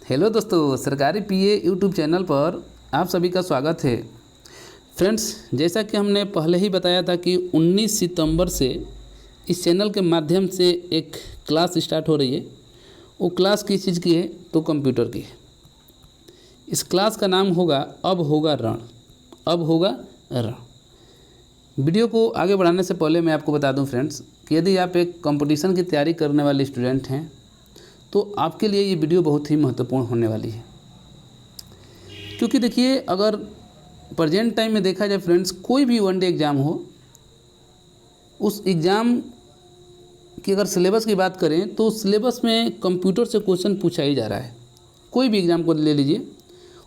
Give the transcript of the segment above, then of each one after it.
Hello दोस्तों, सरकारी पीए YouTube channel पर आप सभी का स्वागत है। फ्रेंड्स, जैसा कि हमने पहले ही बताया था कि 19 सितंबर से इस चैनल के माध्यम से एक क्लास स्टार्ट हो रही है। वो क्लास किस चीज़ की है? तो कंप्यूटर की है। इस क्लास का नाम होगा अब होगा रण। अब होगा रण। वीडियो को आगे बढ़ाने से पहले मैं आपको बता दूं फ्रेंड्स कि यदि आप एक कंपटीशन की तैयारी करने वाले स्टूडेंट हैं तो आपके लिए ये वीडियो बहुत ही महत्वपूर्ण होने वाली है। क्योंकि देखिए, अगर प्रेजेंट टाइम में देखा जाए फ्रेंड्स, कोई भी वनडे एग्ज़ाम हो, उस एग्ज़ाम की अगर सिलेबस की बात करें तो सिलेबस में कंप्यूटर से क्वेश्चन पूछा ही जा रहा है। कोई भी एग्ज़ाम को ले लीजिए,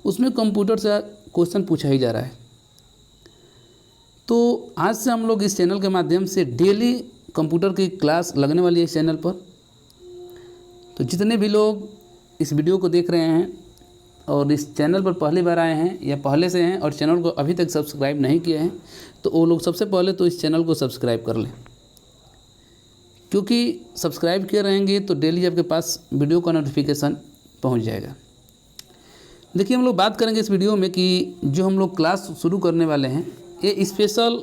उसमें कंप्यूटर से क्वेश्चन पूछा ही जा रहा है। तो आज से हम लोग इस चैनल के माध्यम से डेली कंप्यूटर की क्लास लगने वाली है इस चैनल पर। तो जितने भी लोग इस वीडियो को देख रहे हैं और इस चैनल पर पहली बार आए हैं या पहले से हैं और चैनल को अभी तक सब्सक्राइब नहीं किए हैं, तो वो लोग सबसे पहले तो इस चैनल को सब्सक्राइब कर लें। क्योंकि सब्सक्राइब किए रहेंगे तो डेली आपके पास वीडियो का नोटिफिकेशन पहुंच जाएगा। देखिए, हम लोग बात करेंगे इस वीडियो में कि जो हम लोग क्लास शुरू करने वाले हैं, ये स्पेशल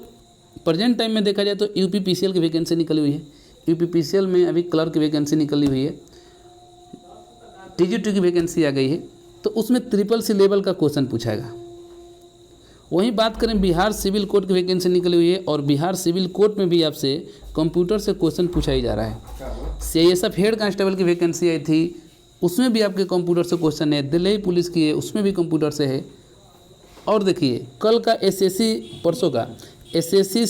प्रेजेंट टाइम में देखा जाए तो यूपीपीसीएल की वैकेंसी निकली हुई है। यूपीपीसीएल में अभी क्लर्क की वैकेंसी निकली हुई है, टीजीटी की वैकेंसी आ गई है, तो उसमें CCC लेवल का क्वेश्चन पूछाएगा। वहीं बात करें बिहार सिविल कोर्ट की वैकेंसी निकली हुई है और बिहार सिविल कोर्ट में भी आपसे कंप्यूटर से क्वेश्चन पूछा ही जा रहा है। CISF हेड कांस्टेबल की वैकेंसी आई थी, उसमें भी आपके कंप्यूटर से क्वेश्चन है। दिल्ली पुलिस की है, उसमें भी कंप्यूटर से है। और देखिए, कल का SSC, परसों का SSC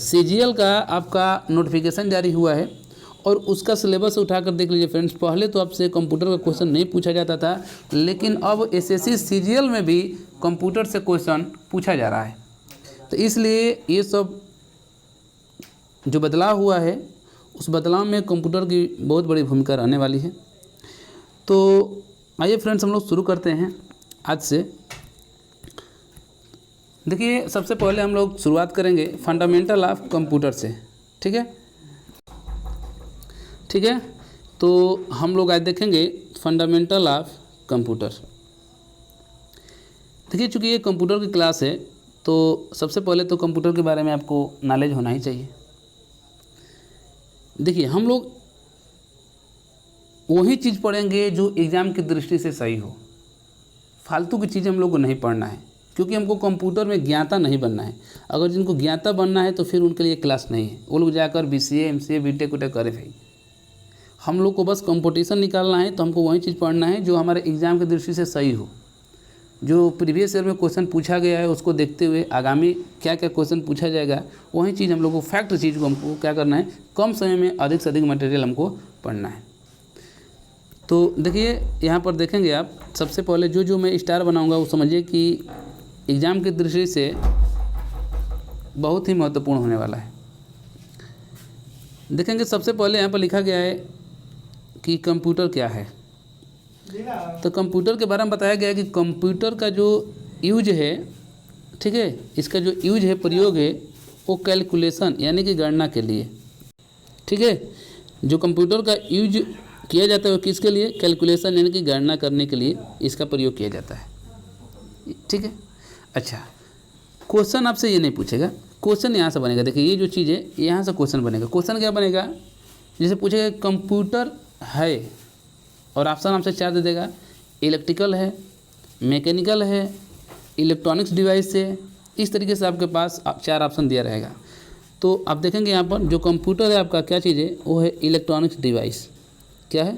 CGL का आपका नोटिफिकेशन जारी हुआ है और उसका सिलेबस उठाकर देख लीजिए फ्रेंड्स। पहले तो आपसे कंप्यूटर का क्वेश्चन नहीं पूछा जाता था, लेकिन अब SSC CGL में भी कंप्यूटर से क्वेश्चन पूछा जा रहा है। तो इसलिए ये सब जो बदलाव हुआ है, उस बदलाव में कंप्यूटर की बहुत बड़ी भूमिका रहने वाली है। तो आइए फ्रेंड्स, हम लोग शुरू करते हैं आज से। देखिए, सबसे पहले हम लोग शुरुआत करेंगे फंडामेंटल ऑफ कंप्यूटर से। ठीक है। तो हम लोग आज देखेंगे फंडामेंटल ऑफ कंप्यूटर। देखिए, चूँकि ये कंप्यूटर की क्लास है तो सबसे पहले तो कंप्यूटर के बारे में आपको नॉलेज होना ही चाहिए। देखिए, हम लोग वही चीज़ पढ़ेंगे जो एग्ज़ाम की दृष्टि से सही हो। फालतू की चीज़ हम लोग को नहीं पढ़ना है, क्योंकि हमको कंप्यूटर में ज्ञाता नहीं बनना है। अगर जिनको ज्ञाता बनना है तो फिर उनके लिए क्लास नहीं है। वो लोग जाकर BCA MCA BTech उटेक करे भाई। हम लोग को बस कंपटीशन निकालना है, तो हमको वही चीज़ पढ़ना है जो हमारे एग्ज़ाम की दृष्टि से सही हो। जो प्रीवियस ईयर में क्वेश्चन पूछा गया है उसको देखते हुए आगामी क्या क्या क्वेश्चन पूछा जाएगा, वही चीज़ हम लोग को, फैक्ट चीज़ को हमको क्या करना है, कम समय में अधिक से अधिक मटेरियल हमको पढ़ना है। तो देखिए, यहाँ पर देखेंगे आप, सबसे पहले जो मैं स्टार बनाऊँगा वो समझिए कि एग्ज़ाम की दृष्टि से बहुत ही महत्वपूर्ण होने वाला है। देखेंगे, सबसे पहले यहाँ पर लिखा गया है कि कंप्यूटर क्या है। तो कंप्यूटर के बारे में बताया गया है कि कंप्यूटर का जो यूज है, ठीक है, इसका जो यूज है, प्रयोग है, वो कैलकुलेशन यानी कि गणना के लिए। ठीक है, जो कंप्यूटर का यूज किया जाता है वो किसके लिए? कैलकुलेशन यानी कि गणना करने के लिए इसका प्रयोग किया जाता है। ठीक है। अच्छा, क्वेश्चन आपसे ये नहीं पूछेगा, क्वेश्चन यहाँ से बनेगा। देखिए, ये जो चीज़ है यहाँ से क्वेश्चन बनेगा। क्वेश्चन क्या बनेगा? जैसे पूछेगा कंप्यूटर है और ऑप्शन आपसे 4 दे देगा। इलेक्ट्रिकल है, मैकेनिकल है, इलेक्ट्रॉनिक्स डिवाइस है। इस तरीके से आपके पास 4 ऑप्शन दिया रहेगा। तो आप देखेंगे यहाँ पर जो कंप्यूटर है आपका क्या चीज़ है, वो है इलेक्ट्रॉनिक्स डिवाइस। क्या है?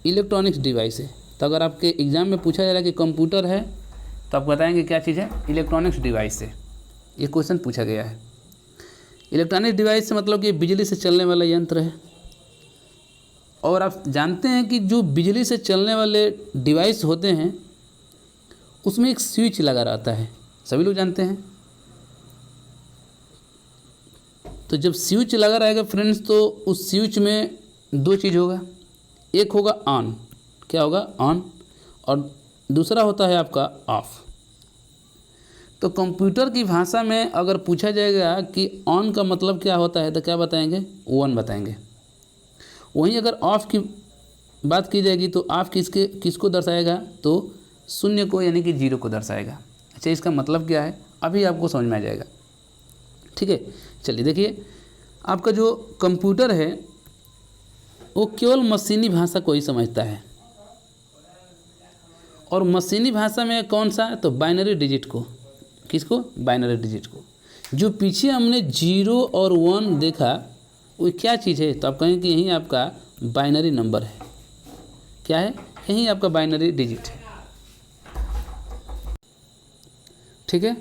इलेक्ट्रॉनिक्स डिवाइस है। तो अगर आपके एग्ज़ाम में पूछा जा रहा है कि कंप्यूटर है, तो आप बताएंगे क्या चीज़ है? इलेक्ट्रॉनिक्स डिवाइस है। ये क्वेश्चन पूछा गया है। इलेक्ट्रॉनिक्स डिवाइस से मतलब कि बिजली से चलने वाला यंत्र है। और आप जानते हैं कि जो बिजली से चलने वाले डिवाइस होते हैं उसमें एक स्विच लगा रहता है, सभी लोग जानते हैं। तो जब स्विच लगा रहेगा फ्रेंड्स, तो उस स्विच में 2 चीज़ होगा। एक होगा ऑन, क्या होगा? ऑन, और दूसरा होता है आपका ऑफ। तो कंप्यूटर की भाषा में अगर पूछा जाएगा कि ऑन का मतलब क्या होता है, तो क्या बताएंगे? 1 बताएंगे। वहीं अगर ऑफ की बात की जाएगी तो ऑफ किसको दर्शाएगा, तो शून्य को यानी कि जीरो को दर्शाएगा। अच्छा, इसका मतलब क्या है अभी आपको समझ में आ जाएगा। ठीक है, चलिए देखिए, आपका जो कंप्यूटर है वो केवल मशीनी भाषा को ही समझता है, और मशीनी भाषा में कौन सा, तो बाइनरी डिजिट को। किसको, बाइनरी डिजिट को। जो पीछे हमने 0 और 1 देखा वो क्या चीज़ है, तो आप कहेंगे कि यही आपका बाइनरी नंबर है। क्या है, यही आपका बाइनरी डिजिट है। ठीक है,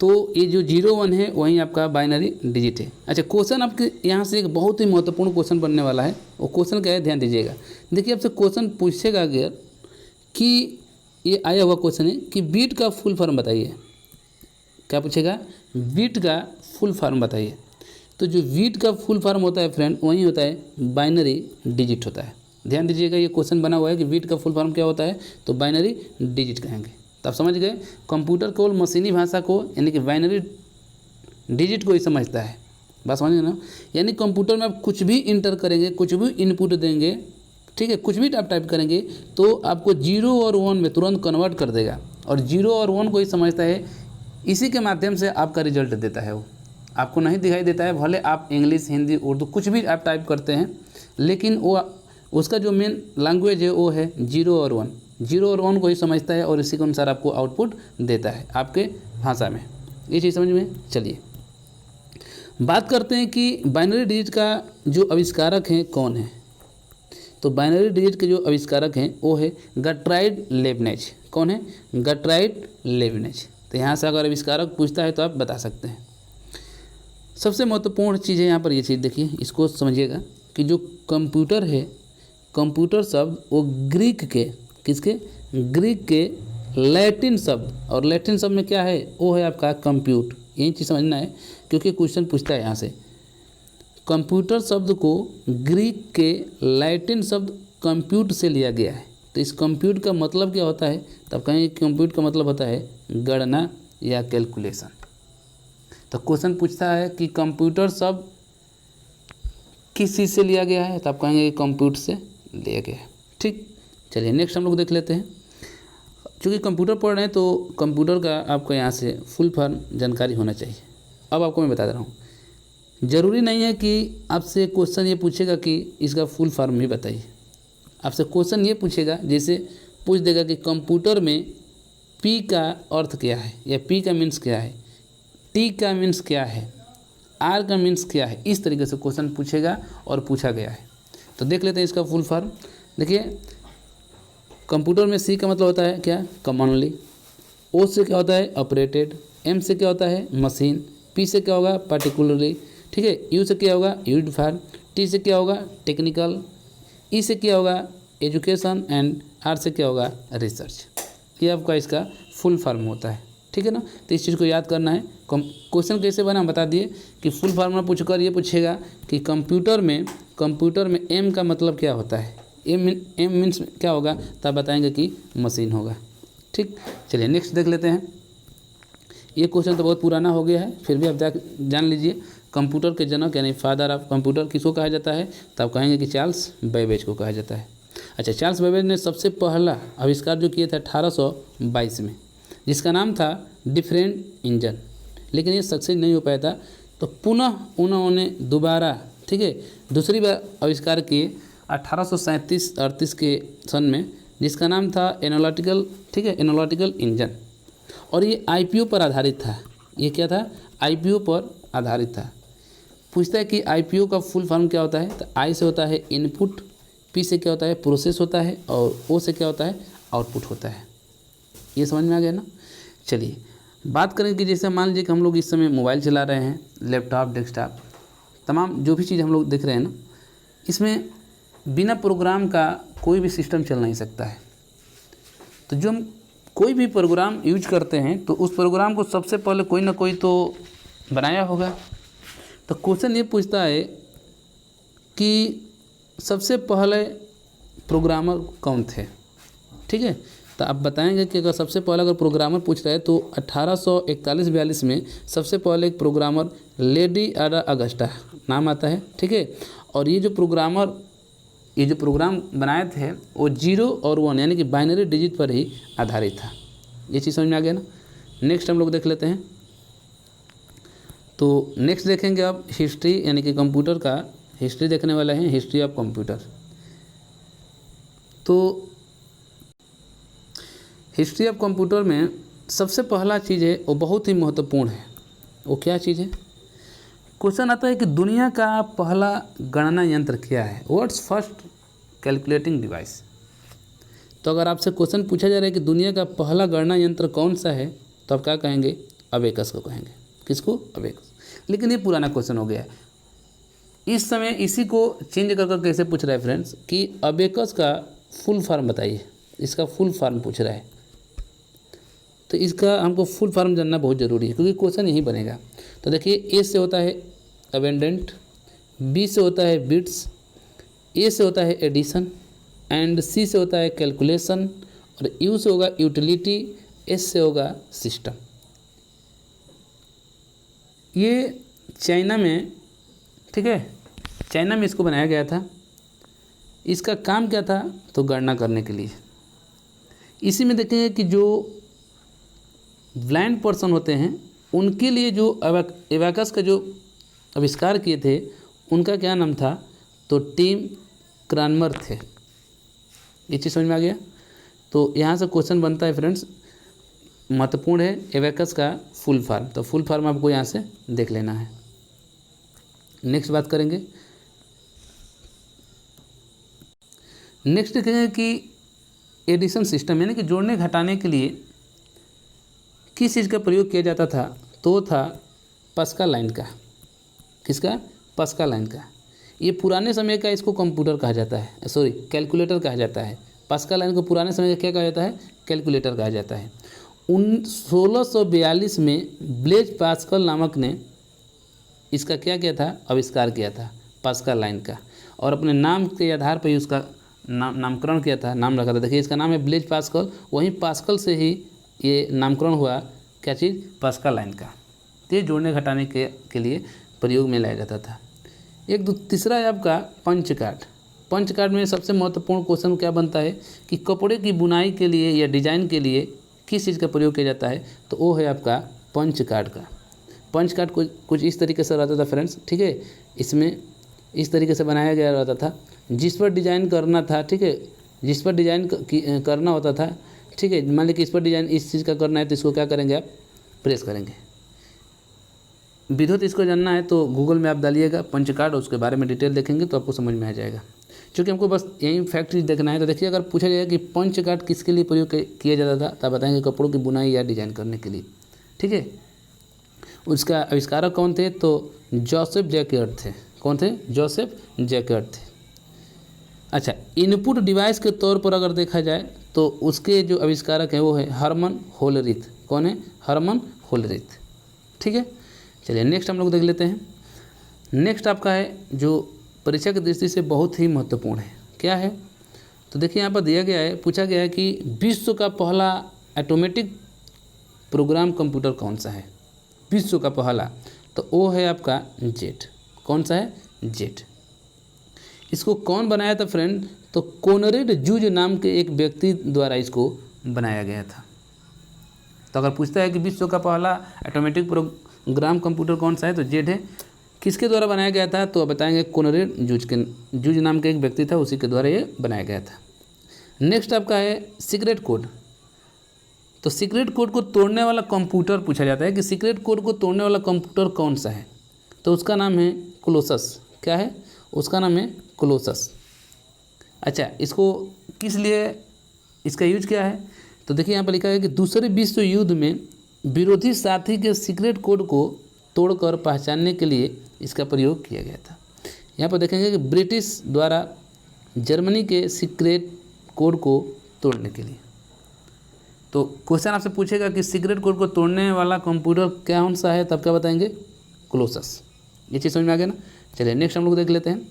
तो ये जो 0 1 है वही आपका बाइनरी डिजिट है। अच्छा, क्वेश्चन आपके यहाँ से एक बहुत ही महत्वपूर्ण क्वेश्चन बनने वाला है। वो क्वेश्चन क्या है, ध्यान दीजिएगा। देखिए, आपसे क्वेश्चन पूछेगा अगर कि ये आया हुआ क्वेश्चन है कि बीट का फुल फॉर्म बताइए। क्या पूछेगा, बीट का फुल फॉर्म बताइए। तो जो बीट का फुल फॉर्म होता है फ्रेंड, वही होता है बाइनरी डिजिट होता है। ध्यान दीजिएगा, ये क्वेश्चन बना हुआ है कि बीट का फुल फॉर्म क्या होता है, तो बाइनरी डिजिट कहेंगे। तो आप समझ गए, कंप्यूटर केवल मशीनी भाषा को यानी कि बाइनरी डिजिट को ही समझता है। बात समझ ना, यानी कंप्यूटर में आप कुछ भी इंटर करेंगे, कुछ भी इनपुट देंगे, ठीक है, कुछ भी आप टाइप करेंगे तो आपको 0 और 1 में तुरंत कन्वर्ट कर देगा, और 0 और 1 को ही समझता है। इसी के माध्यम से आपका रिजल्ट देता है। वो आपको नहीं दिखाई देता है, भले आप इंग्लिश, हिंदी, उर्दू कुछ भी आप टाइप करते हैं, लेकिन वो उसका जो मेन लैंग्वेज है वो है 0 और 1। 0 और 1 को ही समझता है और इसी के अनुसार आपको आउटपुट देता है आपके भाषा में। ये चीज़ समझ में। चलिए बात करते हैं कि बाइनरी डिजिट का जो आविष्कारक हैं कौन है। तो बाइनरी डिजिट के जो आविष्कारक हैं वो है गटराइड लेबनेज। कौन है, गटराइड लेबनेज। तो यहाँ से अगर आविष्कारक पूछता है तो आप बता सकते हैं। सबसे महत्वपूर्ण चीज़ है यहाँ पर ये चीज़ देखिए, इसको समझिएगा कि जो कंप्यूटर है, कंप्यूटर शब्द वो ग्रीक के, किसके, ग्रीक के लैटिन शब्द, और लैटिन शब्द में क्या है, वो है आपका कंप्यूट। यही चीज़ समझना है क्योंकि क्वेश्चन पूछता है यहाँ से। कंप्यूटर शब्द को ग्रीक के लैटिन शब्द कंप्यूट से लिया गया है। तो इस कंप्यूट का मतलब क्या होता है, तब कहेंगे कंप्यूट का मतलब होता है गणना या कैलकुलेशन। तो क्वेश्चन पूछता है कि कंप्यूटर शब्द किस चीज़ से लिया गया है, तो आप कहेंगे कंप्यूट से लिया गया है। ठीक, चलिए नेक्स्ट हम लोग देख लेते हैं। चूँकि कंप्यूटर पढ़ रहे हैं तो कंप्यूटर का आपको यहाँ से फुल फॉर्म जानकारी होना चाहिए। अब आपको मैं बता दे रहा हूँ, ज़रूरी नहीं है कि आपसे क्वेश्चन ये पूछेगा कि इसका फुल फॉर्म भी बताइए। आपसे क्वेश्चन ये पूछेगा, जैसे पूछ देगा कि कंप्यूटर में पी का अर्थ क्या है, या पी का मीन्स क्या है, टी का मीन्स क्या है, आर का मीन्स क्या है। इस तरीके से क्वेश्चन पूछेगा और पूछा गया है। तो देख लेते हैं इसका फुल फॉर्म। देखिए, कंप्यूटर में सी का मतलब होता है क्या, कॉमनली। ओ से क्या होता है, ऑपरेटेड। एम से क्या होता है, मशीन। पी से क्या होगा, पार्टिकुलरली। ठीक है, यू से क्या होगा, यूज्ड फॉर। टी से क्या होगा, टेक्निकल। ई से क्या होगा, एजुकेशन। एंड आर से क्या होगा, रिसर्च। ये आपका इसका फुल फॉर्म होता है। ठीक है ना, तो इस चीज़ को याद करना है। क्वेश्चन कैसे बना बता दिए कि फुल फॉर्मूला पूछकर ये पूछेगा कि कंप्यूटर में एम का मतलब क्या होता है। एम मीन्स क्या होगा, तब बताएंगे कि मशीन होगा। ठीक, चलिए नेक्स्ट देख लेते हैं। ये क्वेश्चन तो बहुत पुराना हो गया है, फिर भी आप जान लीजिए। कंप्यूटर के जनक यानी फादर ऑफ कंप्यूटर किसको कहा जाता है, तब कहेंगे कि चार्ल्स बेबेज को कहा जाता है। अच्छा, चार्ल्स बेबेज ने सबसे पहला आविष्कार जो किया था 1822 में, जिसका नाम था डिफरेंट इंजन, लेकिन ये सक्सेस नहीं हो पाया था। तो पुनः उन्होंने दोबारा, ठीक है, दूसरी बार आविष्कार किए 1837-38 के सन में, जिसका नाम था एनालिटिकल, ठीक है, एनालिटिकल इंजन। और ये आईपीओ पर आधारित था। ये क्या था, आईपीओ पर आधारित था। पूछता है कि आईपीओ का फुल फॉर्म क्या होता है, तो आई से होता है इनपुट, पी से क्या होता है, प्रोसेस होता है, और ओ से क्या होता है, आउटपुट होता है। ये समझ में आ गया ना। चलिए बात करें कि जैसे मान लीजिए कि हम लोग इस समय मोबाइल चला रहे हैं, लैपटॉप, डेस्कटॉप, तमाम जो भी चीज़ हम लोग देख रहे हैं ना, इसमें बिना प्रोग्राम का कोई भी सिस्टम चल नहीं सकता है। तो जो हम कोई भी प्रोग्राम यूज करते हैं तो उस प्रोग्राम को सबसे पहले कोई ना कोई तो बनाया होगा। तो क्वेश्चन ये पूछता है कि सबसे पहले प्रोग्रामर कौन थे। ठीक है, तो आप बताएंगे कि अगर सबसे पहले अगर प्रोग्रामर पूछ रहा है तो 1841-42 में सबसे पहले एक प्रोग्रामर लेडी आडा अगस्टा नाम आता है। ठीक है, और ये जो प्रोग्रामर ये जो प्रोग्राम बनाए थे वो 0 और 1 यानी कि बाइनरी डिजिट पर ही आधारित था। ये चीज़ समझ में आ गया ना। नेक्स्ट हम लोग देख लेते हैं। तो नेक्स्ट देखेंगे अब हिस्ट्री यानी कि कंप्यूटर का हिस्ट्री देखने वाला है, हिस्ट्री ऑफ कंप्यूटर। तो हिस्ट्री ऑफ कंप्यूटर में सबसे पहला चीज़ है वो बहुत ही महत्वपूर्ण है। वो क्या चीज़ है? क्वेश्चन आता है कि दुनिया का पहला गणना यंत्र क्या है? What's first calculating device. तो अगर आपसे क्वेश्चन पूछा जा रहा है कि दुनिया का पहला गणना यंत्र कौन सा है, तो आप क्या कहेंगे? अबेकस को कहेंगे। किसको? अबेकस। लेकिन ये पुराना क्वेश्चन हो गया है। इस समय इसी को चेंज कर कर कैसे पूछ रहा है फ्रेंड्स कि अबेकस का फुल फॉर्म बताइए। इसका फुल फॉर्म पूछ रहा है, तो इसका हमको फुल फॉर्म जानना बहुत ज़रूरी है क्योंकि क्वेश्चन यही बनेगा। तो देखिए, ए से होता है अबेंडेंट, बी से होता है बिट्स, ए से होता है एडिशन एंड सी से होता है कैलकुलेशन और यू से होगा यूटिलिटी, एस से होगा सिस्टम। ये चाइना में, ठीक है, चाइना में इसको बनाया गया था। इसका काम क्या था? तो गणना करने के लिए। इसी में देखेंगे कि जो ब्लाइंड पर्सन होते हैं उनके लिए जो एबाकस का जो आविष्कार किए थे उनका क्या नाम था? तो टिम क्रानमर थे। ये चीज़ समझ में आ गया। तो यहाँ से क्वेश्चन बनता है फ्रेंड्स, महत्वपूर्ण है एबाकस का फुल फॉर्म। तो फुल फॉर्म आपको यहाँ से देख लेना है। नेक्स्ट बात करेंगे। नेक्स्ट देखेंगे कि एडिशन सिस्टम यानी कि जोड़ने घटाने के लिए किस चीज़ का प्रयोग किया जाता था? तो था पास्कल लाइन का। किसका? पास्कल लाइन का। ये पुराने समय का इसको कंप्यूटर कहा जाता है, सॉरी कैलकुलेटर कहा जाता है। पास्कल लाइन को पुराने समय का क्या कहा जाता है? कैलकुलेटर कहा जाता है। 1642 में ब्लेज पास्कल नामक ने इसका क्या किया था? आविष्कार किया था पास्कल लाइन का, और अपने नाम के आधार पर ही उसका नामकरण किया था, नाम रखा था। देखिए, इसका नाम है ब्लेज पास्कल, वहीं पास्कल से ही ये नामकरण हुआ। क्या चीज़? पास्कल लाइन का। तो जोड़ने घटाने के लिए प्रयोग में लाया जाता था। तीसरा है आपका पंच कार्ड। पंच कार्ड में सबसे महत्वपूर्ण क्वेश्चन क्या बनता है कि कपड़े की बुनाई के लिए या डिजाइन के लिए किस चीज़ का प्रयोग किया जाता है? तो वो है आपका पंच कार्ड का। पंच कार्ड कुछ इस तरीके से रहता था फ्रेंड्स, ठीक है। इसमें इस तरीके से बनाया गया रहता था, जिस पर डिजाइन करना था, ठीक है, जिस पर डिजाइन करना होता था, ठीक है। मान लीजिए कि इस पर डिजाइन इस चीज़ का करना है तो इसको क्या करेंगे? आप प्रेस करेंगे। विधिवत इसको जानना है तो गूगल में आप डालिएगा पंच कार्ड, उसके बारे में डिटेल देखेंगे तो आपको समझ में आ जाएगा। क्योंकि हमको बस यही फैक्ट देखना है। तो देखिए, अगर पूछा जाए कि पंच कार्ड किसके लिए प्रयोग किया जाता था, तब बताएंगे कपड़ों की बुनाई या डिजाइन करने के लिए, ठीक है। उसका आविष्कारक कौन थे? तो जोसेफ जैक्यार्ड थे। कौन थे? जोसेफ जैक्यार्ड थे। अच्छा, इनपुट डिवाइस के तौर पर अगर देखा जाए तो उसके जो आविष्कारक हैं वो है हरमन होलरिथ। कौन है? हरमन होलरिथ, ठीक है। चलिए नेक्स्ट हम लोग देख लेते हैं। नेक्स्ट आपका है जो परीक्षा की दृष्टि से बहुत ही महत्वपूर्ण है। क्या है? तो देखिए, यहाँ पर दिया गया है, पूछा गया है कि विश्व का पहला ऑटोमेटिक प्रोग्राम कंप्यूटर कौन सा है? विश्व का पहला, तो वो है आपका जेट। कौन सा है? जेट। इसको कौन बनाया था फ्रेंड? तो कोनरेड जूज नाम के एक व्यक्ति द्वारा इसको बनाया गया था। तो अगर पूछता है कि विश्व का पहला ऑटोमेटिक प्रोग्राम कंप्यूटर कौन सा है, तो जेट है। किसके द्वारा बनाया गया था? तो बताएंगे कोनरेड जूज नाम के एक व्यक्ति था, उसी के द्वारा ये बनाया गया था। नेक्स्ट आपका है सीक्रेट कोड। तो सीक्रेट कोड को तोड़ने वाला कंप्यूटर पूछा जाता है कि सीक्रेट कोड को तोड़ने वाला कंप्यूटर कौन सा है? तो उसका नाम है कोलोसस। क्या है? उसका नाम है कोलोसस। अच्छा, इसको किस लिए इसका यूज क्या है? तो देखिए, यहाँ पर लिखा है कि दूसरे विश्व युद्ध में विरोधी साथी के सीक्रेट कोड को तोड़कर पहचानने के लिए इसका प्रयोग किया गया था। यहाँ पर देखेंगे कि ब्रिटिश द्वारा जर्मनी के सीक्रेट कोड को तोड़ने के लिए। तो क्वेश्चन आपसे पूछेगा कि सीक्रेट कोड को तोड़ने वाला कंप्यूटर कौन सा है, तब क्या बताएंगे? कोलोसस। ये चीज़ समझ में आ गया ना। चलिए नेक्स्ट हम लोग देख लेते हैं।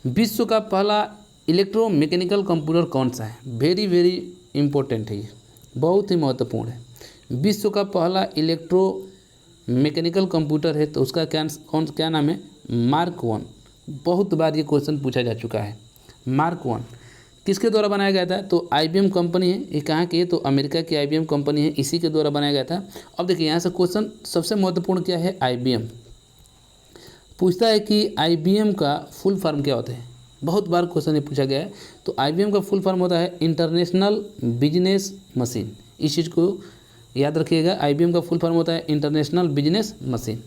विश्व का पहला इलेक्ट्रोमैकेनिकल कंप्यूटर कौन सा है? वेरी वेरी इंपॉर्टेंट है, ये बहुत ही महत्वपूर्ण है। विश्व का पहला इलेक्ट्रोमैकेनिकल कंप्यूटर है, तो उसका क्या नाम है? मार्क 1। बहुत बार ये क्वेश्चन पूछा जा चुका है। मार्क 1 किसके द्वारा बनाया गया था? तो IBM कंपनी है, ये कहाँ की है? तो अमेरिका की IBM कंपनी है, इसी के द्वारा बनाया गया था। अब देखिए यहाँ से क्वेश्चन सबसे महत्वपूर्ण क्या है? IBM पूछता है कि IBM का फुल फॉर्म क्या होता है। बहुत बार क्वेश्चन ये पूछा गया है। तो IBM का फुल फॉर्म होता है इंटरनेशनल बिजनेस मशीन। इस चीज़ को याद रखिएगा, IBM का फुल फॉर्म होता है इंटरनेशनल बिजनेस मशीन।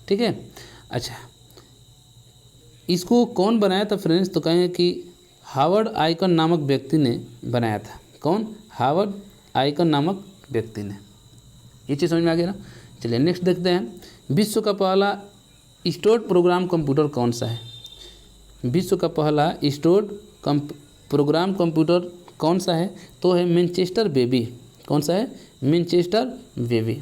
ठीक है, अच्छा इसको कौन बनाया था फ्रेंड्स? तो कहें कि हार्वर्ड आइकन नामक व्यक्ति ने बनाया था। कौन? हार्वर्ड आइकन नामक व्यक्ति ने। ये चीज़ समझ में आ गया ना? चलिए नेक्स्ट देखते हैं, विश्व का पहला स्टोर्ड प्रोग्राम कंप्यूटर कौन सा है? विश्व का पहला स्टोर्ड प्रोग्राम कंप्यूटर कौन सा है? तो है मैनचेस्टर बेबी। कौन सा है? Manchester baby.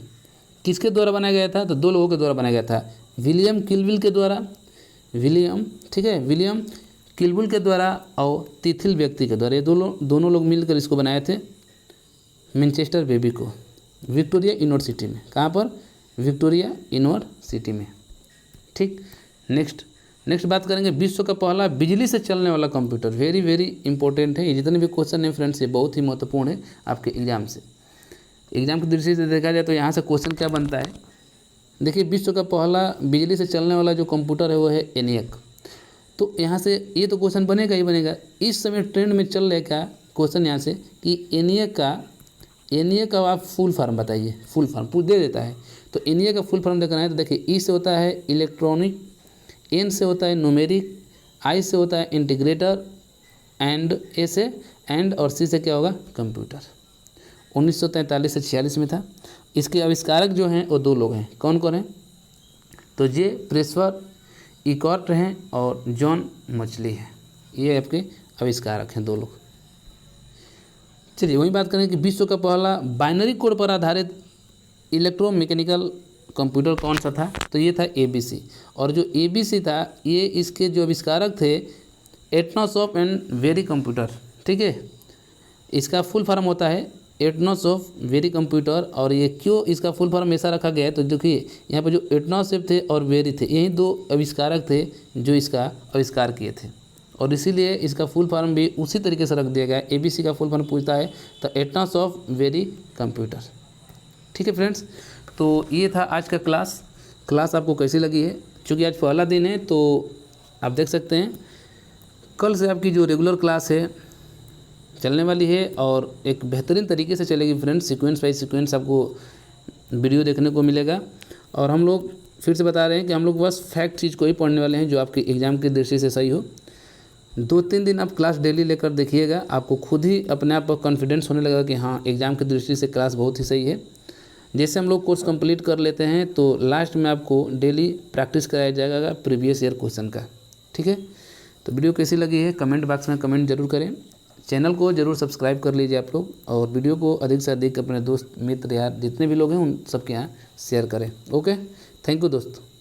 किसके द्वारा बनाया गया था? तो दो लोगों के द्वारा बनाया गया था, विलियम किलविल के द्वारा, विलियम, ठीक है, विलियम किलविल के द्वारा और तिथिल व्यक्ति के द्वारा। ये दोनों लोग मिलकर इसको बनाए थे मैनचेस्टर बेबी को, विक्टोरिया यूनिवर्सिटी में। कहाँ पर? विक्टोरिया यूनिवर्सिटी में। ठीक, नेक्स्ट बात करेंगे, विश्व का पहला बिजली से चलने वाला कंप्यूटर। वेरी वेरी इंपॉर्टेंट है, ये जितने भी क्वेश्चन है फ्रेंड्स ये बहुत ही महत्वपूर्ण है आपके एग्जाम से। एग्जाम की दृष्टि से देखा जाए तो यहाँ से क्वेश्चन क्या बनता है? देखिए, विश्व का पहला बिजली से चलने वाला जो कंप्यूटर है वो है ENIAC। तो यहाँ से ये तो क्वेश्चन बनेगा ही बनेगा। इस समय ट्रेंड में चल रहा है क्या क्वेश्चन यहाँ से कि ENIAC का आप फुल फॉर्म बताइए। फुल फॉर्म पूछ दे देता है, तो ENIAC का फुल फॉर्म देखना है तो देखिए, ई से होता है इलेक्ट्रॉनिक, एन से होता है न्यूमेरिक, आई से होता है इंटीग्रेटर, एंड ए से एंड, और सी से क्या होगा? कंप्यूटर। 1943 से 46 में था। इसके आविष्कारक जो हैं वो दो लोग हैं। कौन कौन हैं? तो जे प्रेसवर इकॉर्ट हैं और जॉन मचली हैं। ये आपके आविष्कारक हैं दो लोग। चलिए वही बात करें कि विश्व का पहला बाइनरी कोड पर आधारित इलेक्ट्रोमैकेनिकल कंप्यूटर कौन सा था? तो ये था ABC। और जो ABC था ये इसके जो आविष्कारक थे एटनोसॉफ्ट एंड वेरी कंप्यूटर। ठीक है, इसका फुल फॉर्म होता है एटनोसॉफ्ट वेरी कंप्यूटर। और ये क्यों इसका फुल फॉर्म ऐसा रखा गया है? तो देखिए यहाँ पर जो एटनोसॉफ्ट थे और वेरी थे, यही दो आविष्कारक थे जो इसका आविष्कार किए थे, और इसीलिए इसका फुल फॉर्म भी उसी तरीके से रख दिया गया है। ABC का फुल फॉर्म पूछता है तो एटनोसॉफ्ट वेरी कंप्यूटर। ठीक है फ्रेंड्स, तो ये था आज का क्लास आपको कैसी लगी है? चूँकि आज पहला दिन है तो आप देख सकते हैं कल से आपकी जो रेगुलर क्लास है चलने वाली है और एक बेहतरीन तरीके से चलेगी फ्रेंड्स। सीक्वेंस बाई सीक्वेंस आपको वीडियो देखने को मिलेगा। और हम लोग फिर से बता रहे हैं कि हम लोग बस फैक्ट चीज़ को ही पढ़ने वाले हैं जो आपके एग्ज़ाम की दृष्टि से सही हो। 2-3 दिन आप क्लास डेली लेकर देखिएगा, आपको खुद ही अपने आप कॉन्फिडेंस होने लगेगा कि हाँ एग्ज़ाम की दृष्टि से क्लास बहुत ही सही है। जैसे हम लोग कोर्स कंप्लीट कर लेते हैं तो लास्ट में आपको डेली प्रैक्टिस कराया जाएगा प्रीवियस ईयर क्वेश्चन का। ठीक है, तो वीडियो कैसी लगी है कमेंट बॉक्स में कमेंट जरूर करें। चैनल को जरूर सब्सक्राइब कर लीजिए आप लोग, और वीडियो को अधिक से अधिक अपने दोस्त मित्र यार जितने भी लोग हैं उन सबके यहाँ शेयर करें। ओके, थैंक यू दोस्तों।